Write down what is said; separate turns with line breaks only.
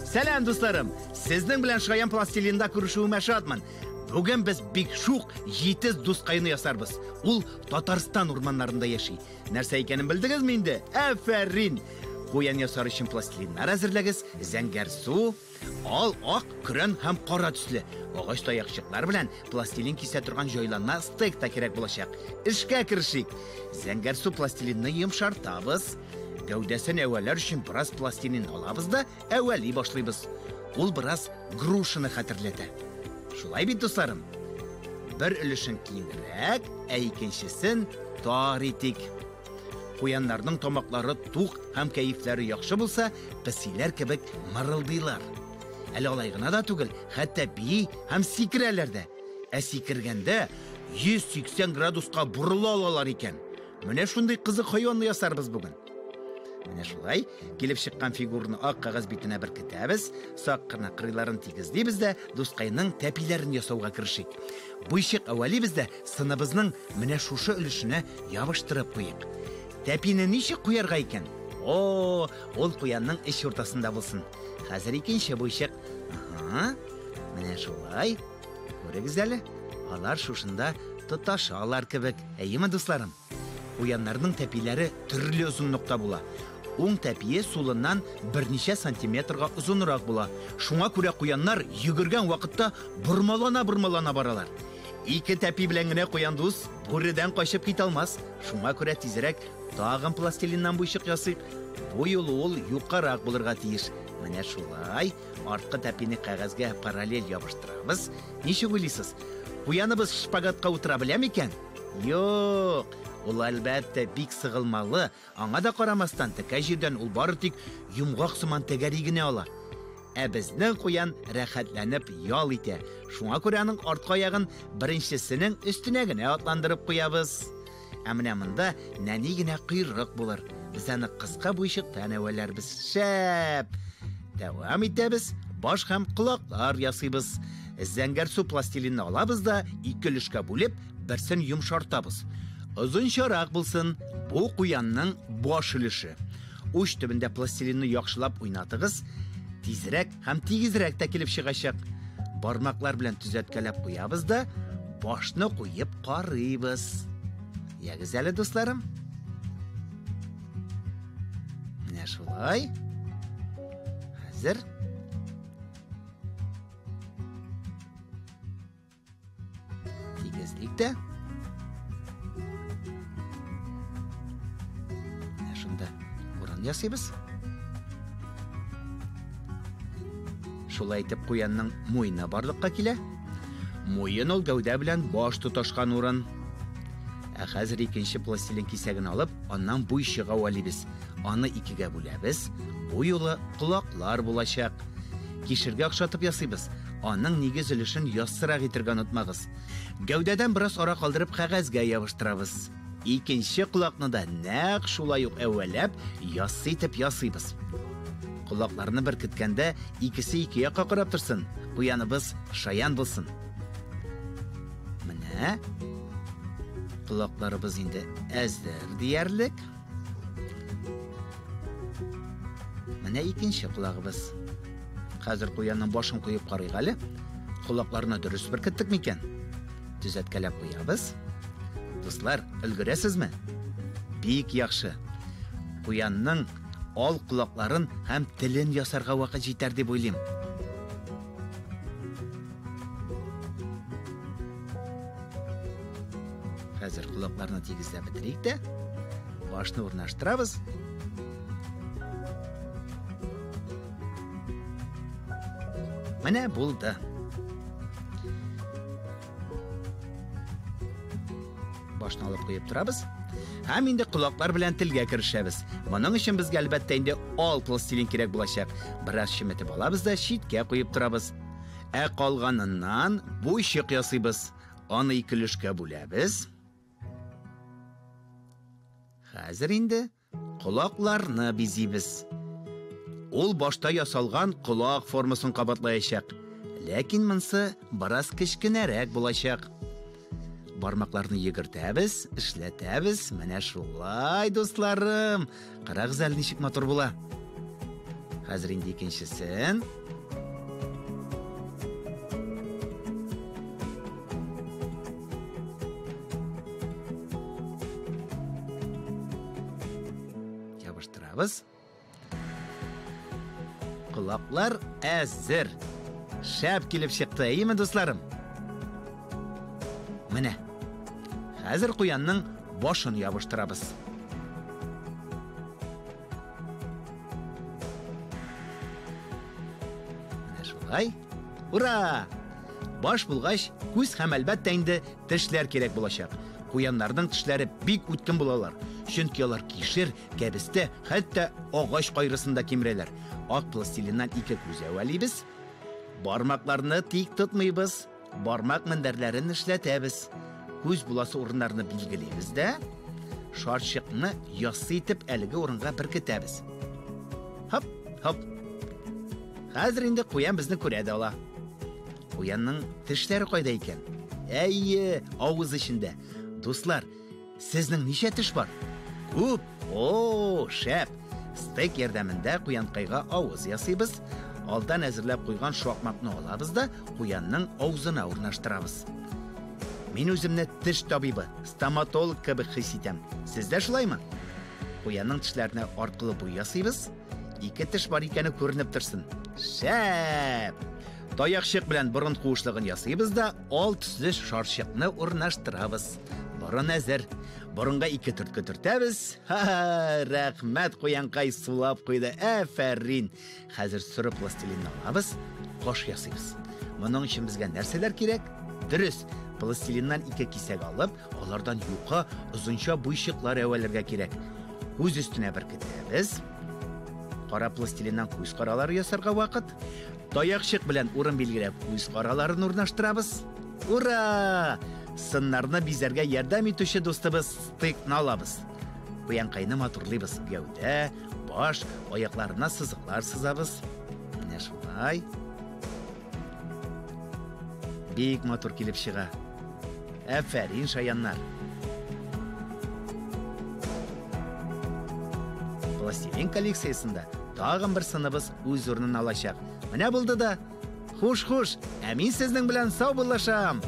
Сәлем дусларым, сезнең белән Шаян пластилинда күрешүемә шатмын. Бүген без бик шук 7 дускайны ясарбыз. Ул Татарстан урманнарында яши. Нәрсә икәнен белдегезме инде? Афәрин! Куян ясар өчен пластилиннар әзерләгез, зәңгәр су, ал, ак, көрән һәм кара төсле. Агач таякчыклар белән пластилин кисә торган җайларына стейк та кирәк булачак. Эшкә керешик. Зәңгәр су пластилинны йомшартабыз. Гәүдәсен әвәләр өчен бераз пластилин алабыз да әвәли башлыйбыз. Ул бераз грушаны хәтерләтә. Шулай бит, дусларым. Бер өлешен киңрәк, икенчесен тар итик. Куяннарның тамаклары тук һәм кәефләре яхшы булса, песиләр кебек мырылдыйлар. Әле алай гына да түгел, хәтта бии һәм сикерәләр дә. Ә сикергәндә 180 градуска бурыла алалар икән. Менә шундый кызык хайванны ясарбыз бүген. Менә шулай, килеп чыккан фигурны ак кагаз битенә беркетәбез, сак кына кырыйларын тигезлибез дә дускайның тәпиләрен ясауга керешик. Бу ишек әвәли бездә сыныбызның менә шушы өлешенә ябыштырып куйык. Тәпине ничек куярга икән? Ул куянның эч уртасында булсын. Хәзер икенче бу ишек. Менә шулай. Күрегез әле, алар шушында тоташалар кебек. Әйеме, дусларым? Куяннарның тәпиләре төрле озынлыкта була. Уң тәпие сулыннан берничә сантиметрга озынрак була. Шуңа күрә куяннар йөгергән вакытта бормалана баралар. Ике тәпи белән генә куян дус бүредән качып китә алмас. Шуңа күрә тизрәк тагын пластилиннан бу ишек ясыйк. Бу юлы ул юкарак булырга тиеш. Менә шулай, арткы тәпине кәгазгә параллель ябыштырабыз. Ничек уйлыйсыз? Куяныбыз шпагатка утыра беләме икән? Юк. Ул әлбәттә бик сыгылмалы, аңа да карамастан текә җирдән ул бары тик йомгак сыман тәгәри генә ала. Ә безнең куян рәхәтләнеп ял итә. Шуңа күрә аның артка аягын беренчесенең өстенә генә атландырып куябыз. Ә менә монда нәни генә койрык булыр. Без аны кыска бу ишектән әвәләрбез. Шәп. Дәвам итәбез. Баш һәм колаклар ясыйбыз. Зәңгәр су пластилинны алабыз да ике өлешкә бүлеп, берсен йомшартабыз. Озынчарак булсын, бу куянның баш өлеше. Уч төбендә пластилинны яхшылап уйнатыгыз, тизрәк һәм тигезрәк тә килеп чыгачак. Бармаклар белән төзәткәләп куябыз да башны куеп карыйбыз. Ягез әле, дусларым. Менә шулай. Хәзер тигезлек тә урын ясыйбыз. Шулай итеп куянның муйны барлыкка килә. Муен ул гәүдә белән баш тоташкан урын. Ә хәзер икенче пластилин кисәген алып, аннан бу ишеге әвәлибез. Аны икегә бүләбез. Бу юлы колаклар булачак. Кишергә охшатып ясыйбыз. Аның нигез өлешен яссырак итергә онытмагыз. Гәүдәдән бераз ара калдырып кәгазгә ябыштырабыз. Икенче колакны да нәкъ шулай ук әвәләп ясый итеп ясыйбыз. Колакларны беркеткәндә икесе ике якка карап торсын. Куяныбыз шаян булсын. Менә колакларыбыз инде әзер диярлек. Менә икенче колагыбыз. Хәзер куянның башын куеп карыйк әле. Колакларны дөрес беркеттек микән? Төзәткәләп куябыз. Дуслар, өлгерәсезме? Бик яхшы. Куянның ал колакларын һәм телен ясарга вакыт җитәр дип уйлыйм. Хәзер колакларны тигезләп бетерик тә, башны урнаштырабыз. Менә булды. Башны алып куеп торабыз. Һәм инде колаклар белән телгә керешәбез. Моның өчен безгә әлбәттә инде ал пластилин кирәк булачак. Бераз шиметеп алабыз да читкә куеп торабыз. Ә калганыннан бу ишек ясыйбыз. Аны ике өлешкә бүләбез. Хәзер инде колакларны бизибез. Ул башта ясалган колак формасын кабатлаячак. Ләкин монсы бераз кечкенәрәк булачак. Бармакларны йөгертәбез, эшләтәбез. Менә шулай, дусларым. Карагыз әле ничек матур була. Хәзер инде икенчесен. Ябыштырабыз. Кулаклар әзер. Шәп килеп чыкты, әйеме, дусларым? Менә. Хәзер куянның башын ябыштырабыз. Менә шулай. Ура! Баш булгач, күз һәм әлбәттә инде тешләр кирәк булачак. Куяннарның тешләре бик үткен булалар. Чөнки алар кишер, кәбестә, хәтта агач кайрысында кимерәләр. Ак пластилиннан 2 күз әвәлибез. Бармакларны тик тотмыйбыз. Бармак мендәрләрен эшләтәбез. Күз буласы урыннарны билгеләйбез дә, шарчыкны яссы итеп әлеге урынга беркетәбез. Хоп, хоп. Хәзер инде куян безне күрә дә ала. Куянның тешләре кайда икән? Әйе, авыз эчендә. Дуслар, сезнең ничә теш бар? Күп. О, шәп. Стейк ярдәмендә куянкайга авыз ясыйбыз. Алдан әзерләп куйган шакмакны алабыз да куянның авызына урнаштырабыз. Мин үземне теш табибы, стоматолог кебек хис итәм. Сездә шулаймы? Куянның тешләренә аркылы буй ясыйбыз. 2 теш бар икәне күренеп торсын. Шәп. Таякчык белән борын куышлыгын ясыйбыз да ал төсле шарчыкны урнаштырабыз. Борын әзер. Борынга 2 төрткә төртәбез. Рәхмәт, куянкай сулап куйды. Афәрин. Хәзер сөрү пластилинны алабыз, каш ясыйбыз. Моның өчен безгә нәрсәләр кирәк? Дөрес, пластилиннан 2 кисәк алып, алардан юка, озынча буйчыклар әвәләргә кирәк. Күз өстенә беркетәбез. Кара пластилиннан күз каралары ясарга вакыт. Таякчык белән урын билгеләп, күз караларын урнаштырабыз. Ура! Сыннарны бизәргә ярдәм итүче дустыбыз стейкны алабыз. Куянкайны матурлыйбыз. Гәүдә, баш, аякларына сызыклар сызабыз. Менә шулай. Бик матур килеп чыга. Афәрин, шаяннар. Пластилин коллекциясында тагын бер сыныбыз үз урынын алачак. Менә булды да. Хуш-хуш, ә мин сезнең белән сау булышам.